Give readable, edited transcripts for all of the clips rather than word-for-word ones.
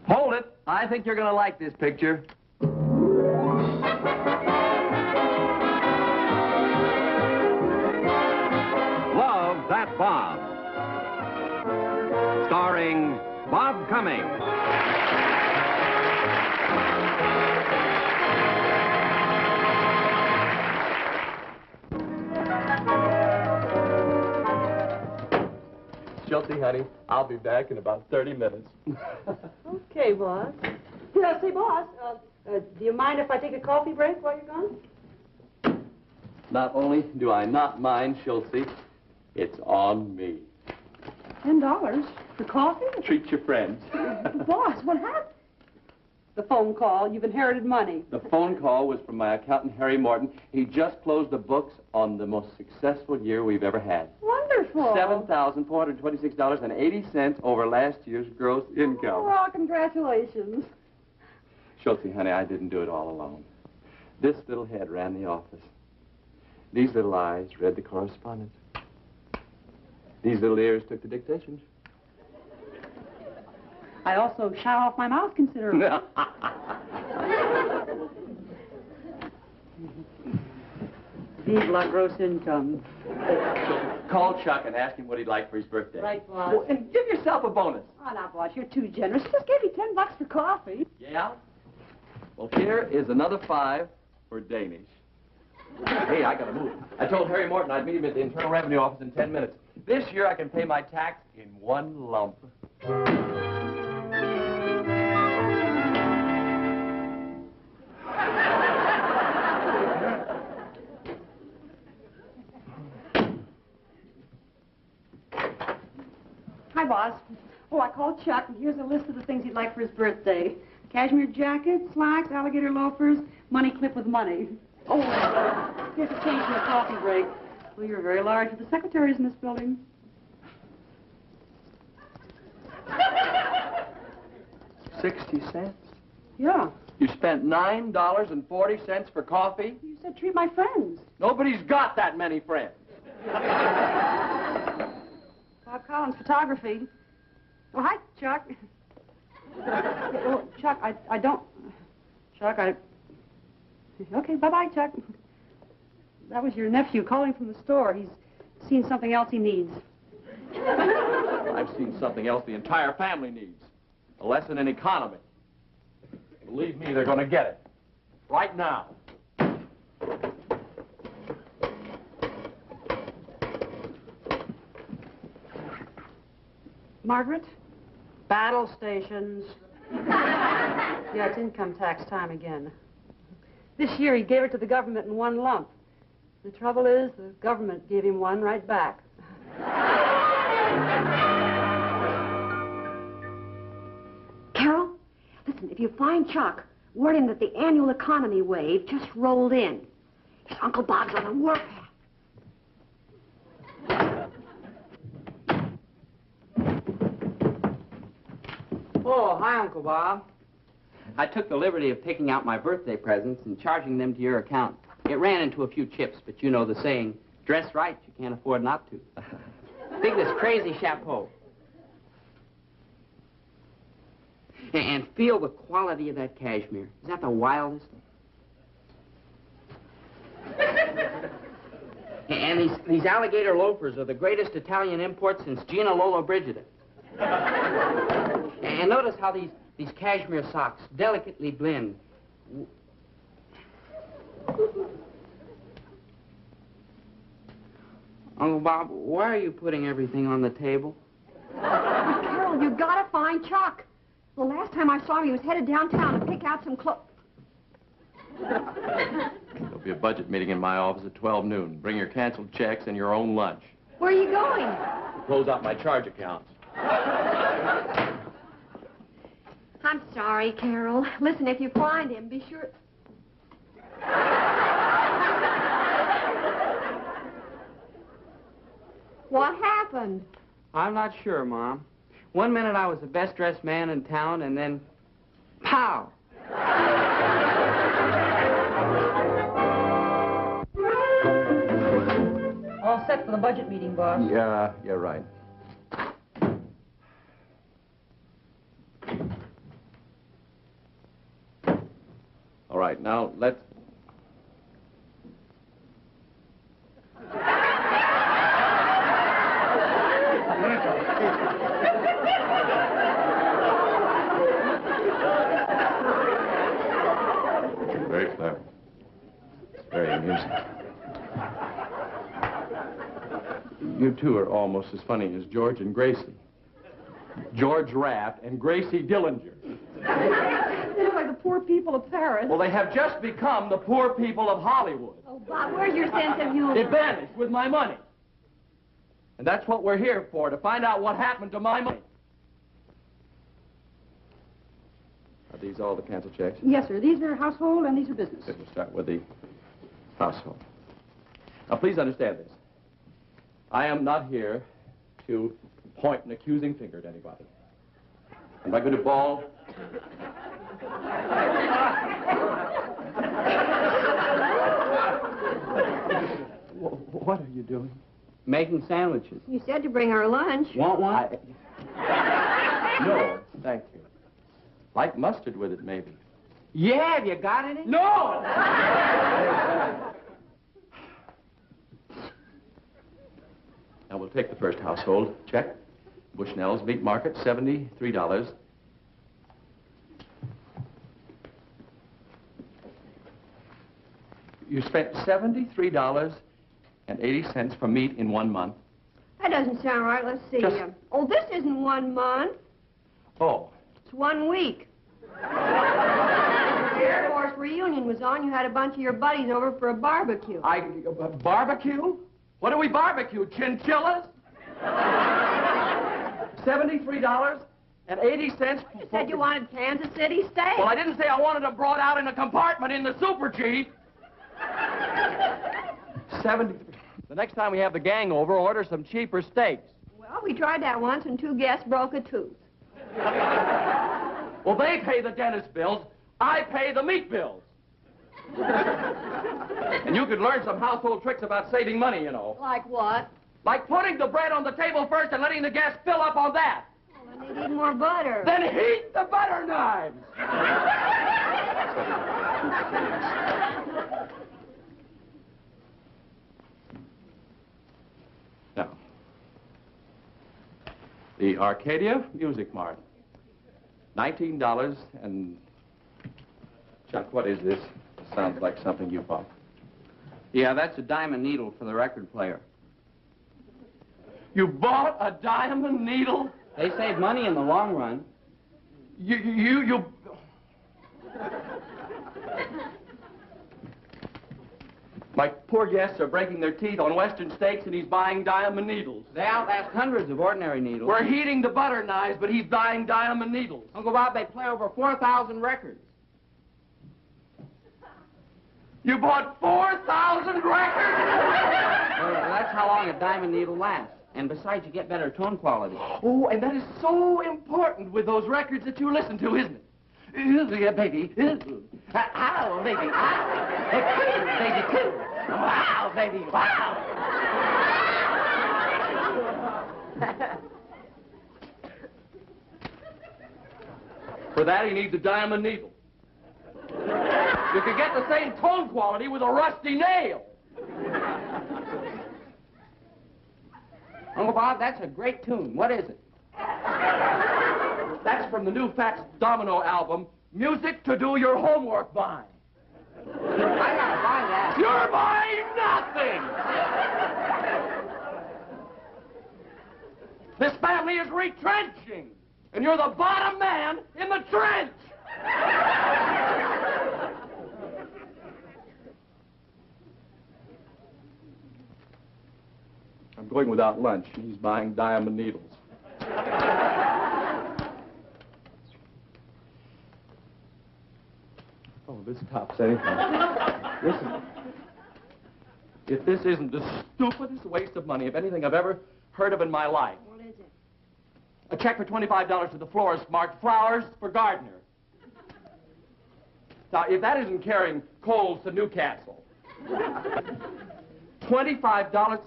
Hold it. I think you're going to like this picture. Love That Bob. Starring Bob Cummings. Chelsea, honey, I'll be back in about 30 minutes. Okay, boss. Yeah, say, boss, do you mind if I take a coffee break while you're gone? Not only do I not mind, Chelsea, it's on me. $10 for coffee? Treat your friends. Boss, what happened? The phone call. You've inherited money. The phone call was from my accountant, Harry Morton. He just closed the books on the most successful year we've ever had. Wonderful. $7,426.80 over last year's gross income. Oh, well, congratulations. Chelsea, honey, I didn't do it all alone. This little head ran the office. These little eyes read the correspondence. These little ears took the dictations. I also shot off my mouth considerably. Vive la gross income. Call Chuck and ask him what he'd like for his birthday. Right, boss. Oh, and give yourself a bonus. Oh, now, boss, you're too generous. Just gave me $10 for coffee. Yeah? Well, here is another 5 for Danish. Hey, I gotta move. I told Harry Morton I'd meet him at the Internal Revenue Office in 10 minutes. This year I can pay my tax in one lump. Hi, boss. Oh, I called Chuck, and here's a list of the things he'd like for his birthday. Cashmere jacket, slacks, alligator loafers, money clip with money. Oh, here's a change for the coffee break. Well, you're very large for the secretaries in this building. 60 cents? Yeah. You spent $9.40 for coffee? You said treat my friends. Nobody's got that many friends. Bob Collins, photography. Oh, hi, Chuck. Oh, Chuck, I don't... Chuck, Okay, bye-bye, Chuck. That was your nephew calling from the store. He's seen something else he needs. I've seen something else the entire family needs. A lesson in economy. Believe me, they're going to get it. Right now. Margaret? Battle stations. Yeah, it's income tax time again. This year he gave it to the government in one lump. The trouble is, the government gave him one right back. Carol, listen, if you find Chuck, word him that the annual economy wave just rolled in. His Uncle Bob's on the warpath. Oh, hi, Uncle Bob. I took the liberty of picking out my birthday presents and charging them to your account. It ran into a few chips, but you know the saying, dress right, you can't afford not to. Dig this crazy chapeau. And feel the quality of that cashmere. Is that the wildest? And these alligator loafers are the greatest Italian import since Gina Lollobrigida. And notice how these cashmere socks delicately blend. Uncle Bob, why are you putting everything on the table? Carol, you gotta find Chuck. The last time I saw him, he was headed downtown to pick out some clothes. There'll be a budget meeting in my office at 12 noon. Bring your canceled checks and your own lunch. Where are you going? To close out my charge accounts. I'm sorry, Carol. Listen, if you find him, be sure... What happened? I'm not sure, Mom. One minute I was the best-dressed man in town, and then... pow! All set for the budget meeting, boss. Yeah, you're right. right, now let's... Very clever. It's very amusing. You two are almost as funny as George and Gracie. George Raft and Gracie Dillinger. They look like the poor people of Paris. Well, they have just become the poor people of Hollywood. Oh, Bob, where's your sense of humor? It vanished with my money. And that's what we're here for, to find out what happened to my money. Are these all the canceled checks? Yes, sir. These are household and these are business. We'll start with the household. Now, please understand this. I am not here to point an accusing finger at anybody. I'm not going to ball... What are you doing? Making sandwiches. You said to bring our lunch. Want one? No, thank you. Like mustard with it, maybe. Yeah, have you got any? No! Now, we'll take the first household. Check. Bushnell's Meat Market, $73. You spent $73.80 for meat in 1 month. That doesn't sound right. Let's see. Just- Oh, this isn't 1 month. Oh. It's 1 week. Air Force reunion was on. You had a bunch of your buddies over for a barbecue. Barbecue? What do we barbecue? Chinchillas? $73.80. You said you wanted Kansas City steak. Well, I didn't say I wanted them brought out in a compartment in the Super Chief. 70. The next time we have the gang over, order some cheaper steaks. Well, we tried that once and 2 guests broke a tooth. Well, they pay the dentist bills. I pay the meat bills. And you could learn some household tricks about saving money, you know. Like what? Like putting the bread on the table first and letting the guests fill up on that. Well, then they need more butter. Then heat the butter knives. Now, the Arcadia Music Mart. $19 and... Chuck, what is this? Sounds like something you bought. Yeah, that's a diamond needle for the record player. You bought a diamond needle? They save money in the long run. You... My poor guests are breaking their teeth on Western steaks and he's buying diamond needles. They outlast hundreds of ordinary needles. We're heating the butter knives, but he's buying diamond needles. Uncle Bob, they play over 4,000 records. You bought 4,000 records? Well, that's how long a diamond needle lasts. And besides, you get better tone quality. Oh, and that is so important with those records that you listen to, isn't it? Yeah, baby. Ow, baby. Ow. Baby, too. Wow, baby. Wow. For that, he needs a diamond needle. You could get the same tone quality with a rusty nail. Uncle Bob, that's a great tune. What is it? That's from the new Fats Domino album, Music to Do Your Homework By. I gotta buy that. You're buying nothing! This family is retrenching, and you're the bottom man in the trench! I'm going without lunch, and he's buying diamond needles. Oh, this tops anything. Listen, if this isn't the stupidest waste of money of anything I've ever heard of in my life. What is it? A check for $25 to the florist marked flowers for gardener. Now, if that isn't carrying coals to Newcastle. $25.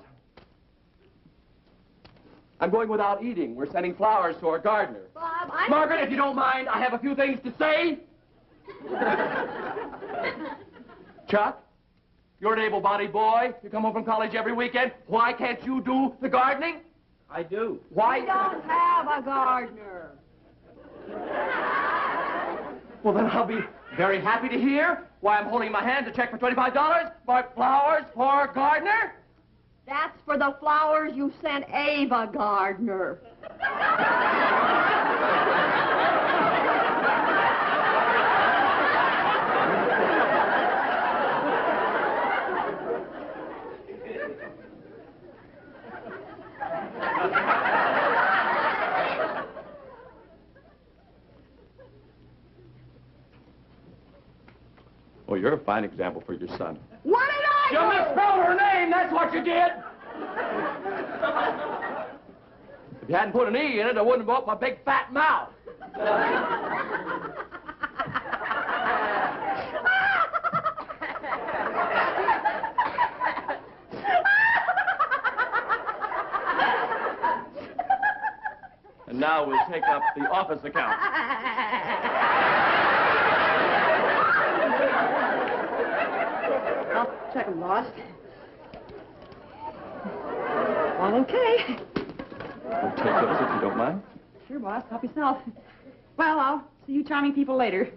I'm going without eating. We're sending flowers to our gardener. Bob, Margaret, if you don't mind, I have a few things to say. Chuck, you're an able-bodied boy. You come home from college every weekend. Why can't you do the gardening? I do. Why? We don't have a gardener. Well, then I'll be very happy to hear why I'm holding in my hand a check for $25 for flowers for Gardner. That's for the flowers you sent Ava Gardner. Oh, you're a fine example for your son. What did I You do? misspelled her name, that's what you did! If you hadn't put an E in it, I wouldn't have opened my big fat mouth. And now we'll take up the office account. I'll check them, boss. All okay. I'll take those if you don't mind. Sure, boss. Help yourself. Well, I'll see you charming people later.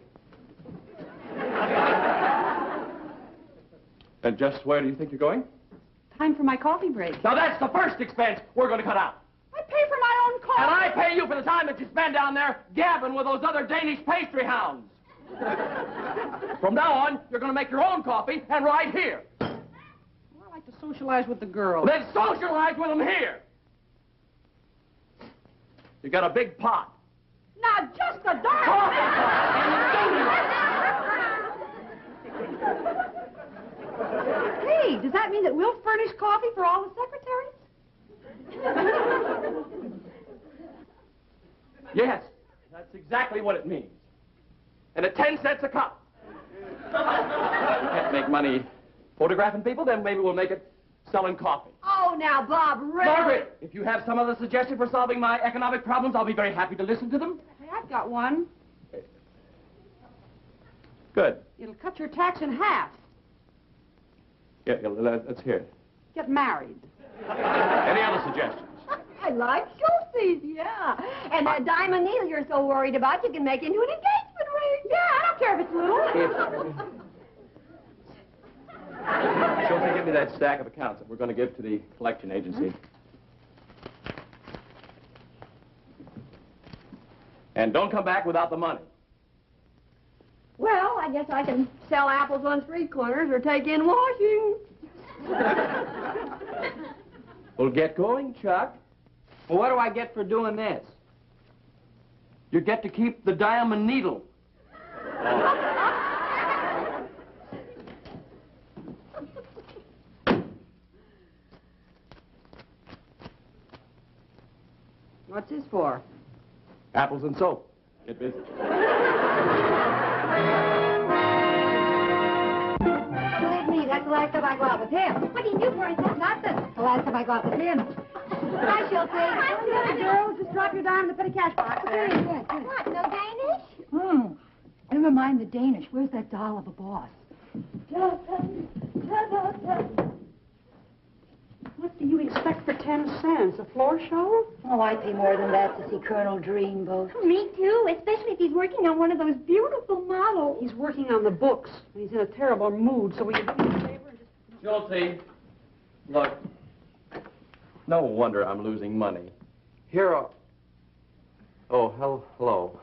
And just where do you think you're going? Time for my coffee break. Now that's the first expense we're going to cut out. I pay for my own coffee. And I pay you for the time that you spend down there gabbing with those other Danish pastry hounds. From now on, you're going to make your own coffee and right here. Well, I like to socialize with the girls. Then socialize with them here. You got a big pot. Now, just a darn... Coffee pot. Hey, does that mean that we'll furnish coffee for all the secretaries? Yes, that's exactly what it means. And at 10 cents a cup. Can't make money photographing people, then maybe we'll make it selling coffee. Oh, now, Bob, really? Margaret, if you have some other suggestion for solving my economic problems, I'll be very happy to listen to them. Hey, I've got one. Good. It'll cut your tax in half. Yeah, let's hear it. Get married. Any other suggestions? I like Schultz's, yeah. And that diamond needle you're so worried about, you can make into an engagement ring. Yeah, I don't care if it's little. Schulte, give me that stack of accounts that we're going to give to the collection agency. And don't come back without the money. Well, I guess I can sell apples on street corners or take in washing. Well, get going, Chuck. Well, what do I get for doing this? You get to keep the diamond needle. What's this for? Apples and soap. Get busy. Believe me, that's the last time I go out with him. What do you do for himself? Nothing. The last time I go out with him. Hi, Schulte. Hi, girls. Just drop your dime in the petty cash box. Okay, good. What, no Danish? Never mind the Danish. Where's that doll of a boss? What do you expect for 10 cents? A floor show? Oh, I pay more than that to see Colonel Dreamboat. Me too, especially if he's working on one of those beautiful models. He's working on the books, and he's in a terrible mood, so will you do me a favor and just... Schulte, look. No wonder I'm losing money. Here are... Oh, hello.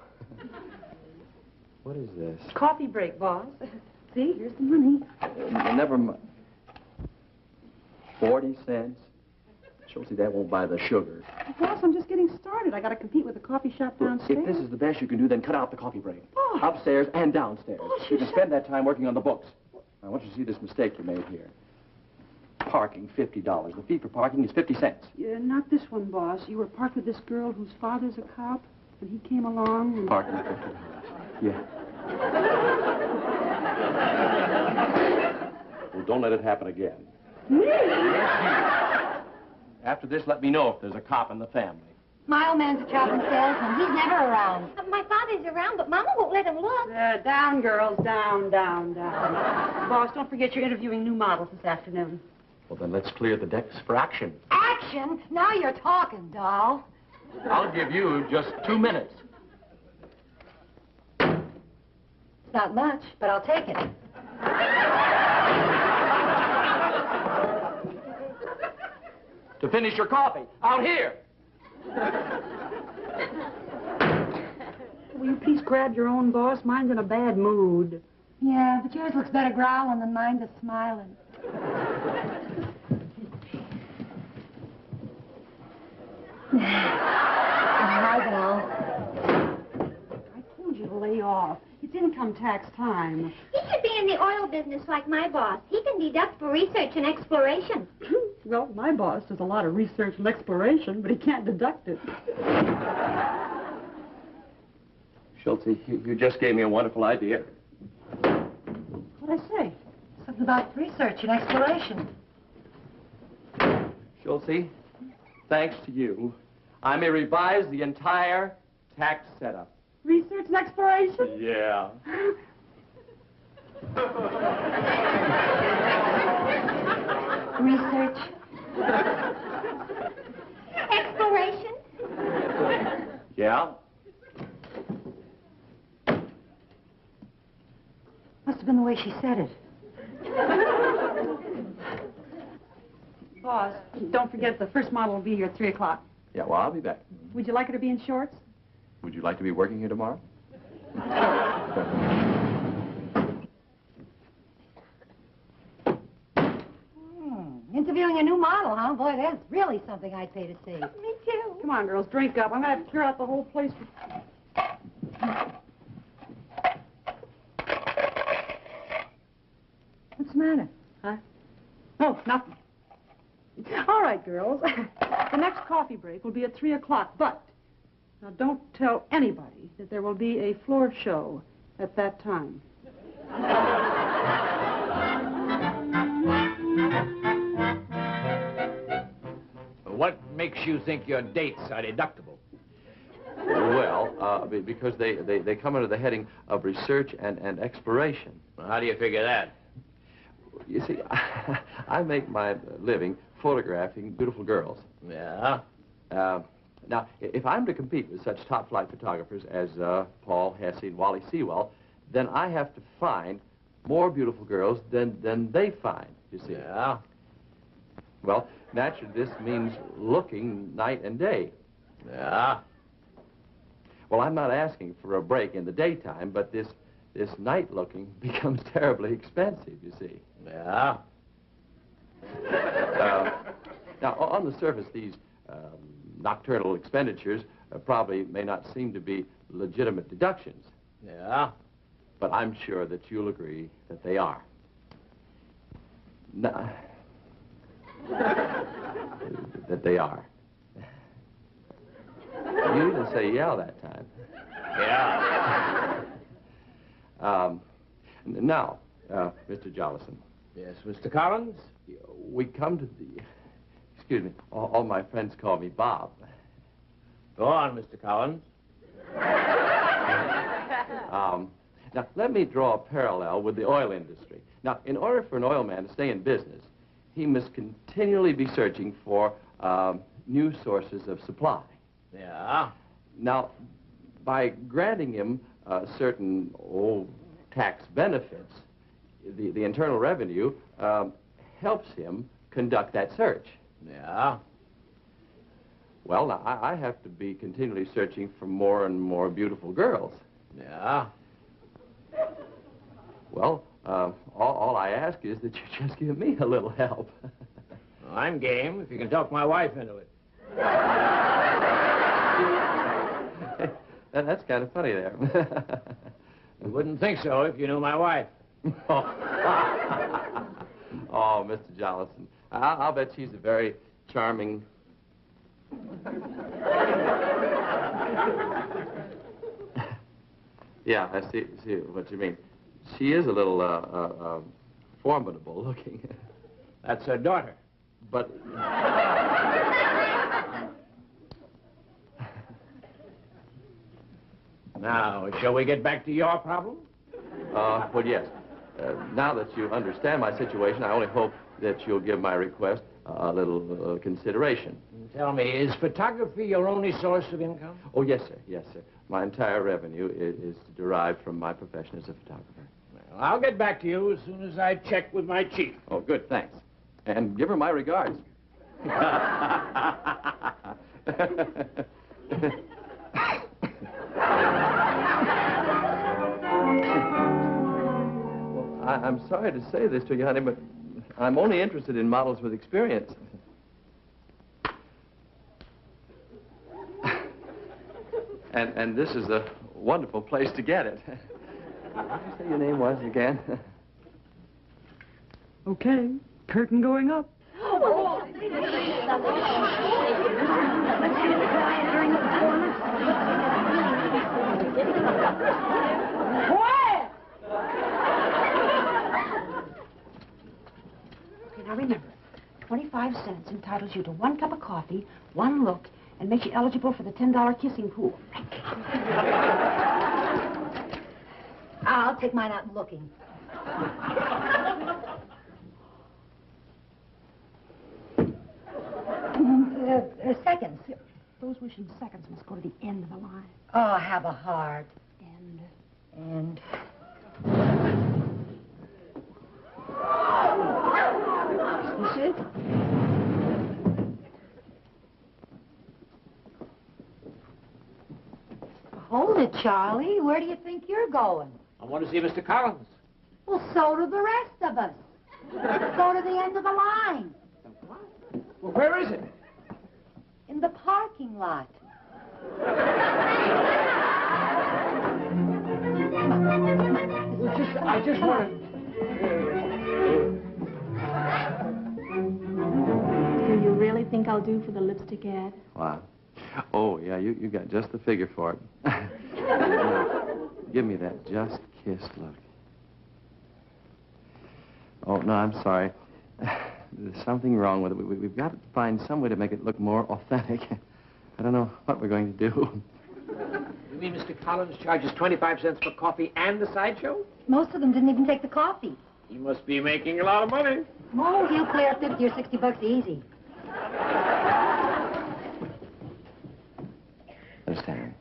What is this? Coffee break, boss. See, here's the money. Never mind. 40 cents? Schulte, that won't buy the sugar. Boss, I'm just getting started. I got to compete with the coffee shop downstairs. If this is the best you can do, then cut out the coffee break. Oh. Upstairs and downstairs. Oh, You can spend that time working on the books. I want you to see this mistake you made here. Parking, $50. The fee for parking is 50 cents. Yeah, not this one, boss. You were parked with this girl whose father's a cop, and he came along and... Parking, $50. Yeah. Well, don't let it happen again. Me? After this, let me know if there's a cop in the family. My old man's a traveling salesman. He's never around. My father's around, but Mama won't let him look. Down, girls, down. Boss, don't forget you're interviewing new models this afternoon. Well, then let's clear the decks for action. Action? Now you're talking, doll. I'll give you just 2 minutes. It's not much, but I'll take it. To finish your coffee. Out here. Will you please grab your own, boss? Mine's in a bad mood. Yeah, but yours looks better growling than mine just smiling. Hi, doll. I told you to lay off. It's income tax time. He should be in the oil business like my boss. He can deduct for research and exploration. Well, my boss does a lot of research and exploration, but he can't deduct it. Schultze, you just gave me a wonderful idea. What'd I say? Something about research and exploration. Schultze, thanks to you, I may revise the entire tax setup. Research and exploration? Yeah. Research. Exploration? Yeah? Must have been the way she said it. Boss, don't forget the first model will be here at 3 o'clock. Yeah, well, I'll be back. Would you like her to be in shorts? Would you like to be working here tomorrow? Interviewing a new model, huh? Boy, that's really something I'd pay to see. Me too. Come on, girls, drink up. I'm going to have to clear out the whole place. What's the matter? Huh? Oh, nothing. All right, girls. The next coffee break will be at 3 o'clock, but now don't tell anybody that there will be a floor show at that time. What makes you think your dates are deductible? Well, because they come under the heading of research and exploration. Well, how do you figure that? You see, I make my living photographing beautiful girls. Yeah? Now, if I'm to compete with such top-flight photographers as Paul Hesse and Wally Sewell, then I have to find more beautiful girls than they find, you see. Yeah? Well, naturally, this means looking night and day. Yeah? Well, I'm not asking for a break in the daytime, but this night looking becomes terribly expensive, you see. Yeah? Now, on the surface, these nocturnal expenditures probably may not seem to be legitimate deductions. Yeah? But I'm sure that you'll agree that they are. That they are. You didn't say yeah that time. Yeah? Now, Mr. Jollison. Yes, Mr. Collins? We come to the... Excuse me. All my friends call me Bob. Go on, Mr. Collins. Now, let me draw a parallel with the oil industry. Now, in order for an oil man to stay in business, he must continually be searching for new sources of supply. Yeah? Now, by granting him certain tax benefits, the Internal Revenue helps him conduct that search. Yeah? Well, now, I have to be continually searching for more and more beautiful girls. Yeah? Well, all I ask is that you just give me a little help. Well, I'm game if you can talk my wife into it. That's kind of funny there. You wouldn't think so if you knew my wife. Oh, Mr. Jollison, I'll bet she's a very charming... Yeah, I see what you mean. She is a little, formidable looking. That's her daughter. But... Now, shall we get back to your problem? Well, yes. Now that you understand my situation, I only hope that you'll give my request a little consideration. Tell me, is photography your only source of income? Oh, yes, sir. Yes, sir. My entire revenue is derived from my profession as a photographer. Well, I'll get back to you as soon as I check with my chief. Oh, good. Thanks. And give her my regards. I'm sorry to say this to you, honey, but I'm only interested in models with experience. And this is a wonderful place to get it. What did you say your name was again? Okay, curtain going up. Okay, now remember, 25 cents entitles you to 1 cup of coffee, 1 look, and makes you eligible for the $10 kissing pool. I'll take mine out looking. Seconds. Those wishing seconds must go to the end of the line. Oh, have a heart. And... Is this it? Hold it, Charlie. Where do you think you're going? I want to see Mr. Collins. Well, so do the rest of us. Go to the end of the line. Well, where is it? In the parking lot. I just want to... Do you really think I'll do for the lipstick ad? Wow. Oh, yeah, you got just the figure for it. Now, give me that just kissed look. Oh, no, I'm sorry. There's something wrong with it. We've got to find some way to make it look more authentic. I don't know what we're going to do. You mean Mr. Collins charges 25 cents for coffee and the sideshow? Most of them didn't even take the coffee. He must be making a lot of money. Oh, he'll clear 50 or 60 bucks easy. Understand?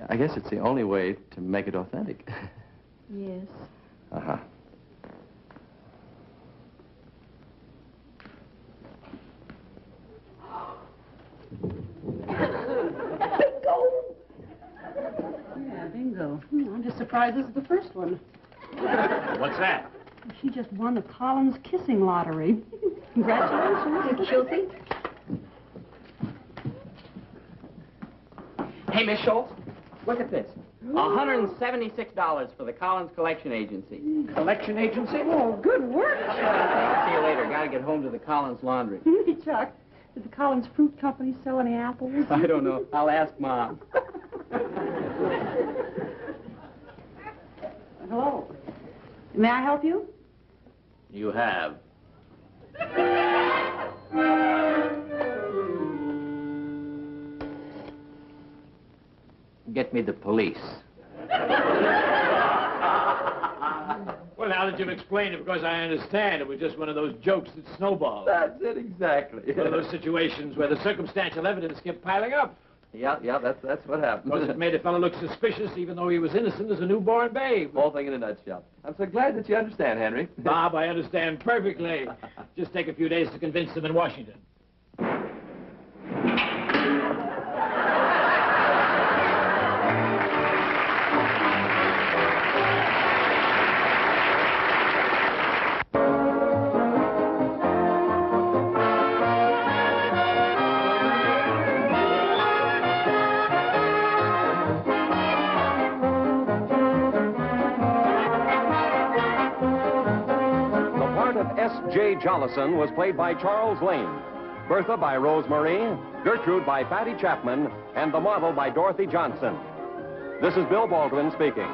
I guess it's the only way to make it authentic. Yes. Uh-huh. Yeah, bingo. I'm just surprised this is the first one. What's that? She just won the Collins kissing lottery. Congratulations. She'll see. Hey, Miss Schultz, look at this. $176 for the Collins Collection Agency. Collection agency? Oh, good work, I'll see you later. Gotta get home to the Collins laundry. Hey, Chuck, did the Collins Fruit Company sell any apples? I don't know. I'll ask Mom. Hello. May I help you? You have. Get me the police. Well, now that you've explained it, because I understand, it was just one of those jokes that snowballed. That's it, exactly. One of those situations where the circumstantial evidence kept piling up. Yeah, that's what happened. Because it made a fellow look suspicious, even though he was innocent as a newborn babe. Whole thing in a nutshell. I'm so glad that you understand, Henry. Bob, I understand perfectly. Just take a few days to convince them in Washington. S.J. Jolison was played by Charles Lane, Bertha by Rose Marie, Gertrude by Patty Chapman, and the model by Dorothy Johnson. This is Bill Baldwin speaking.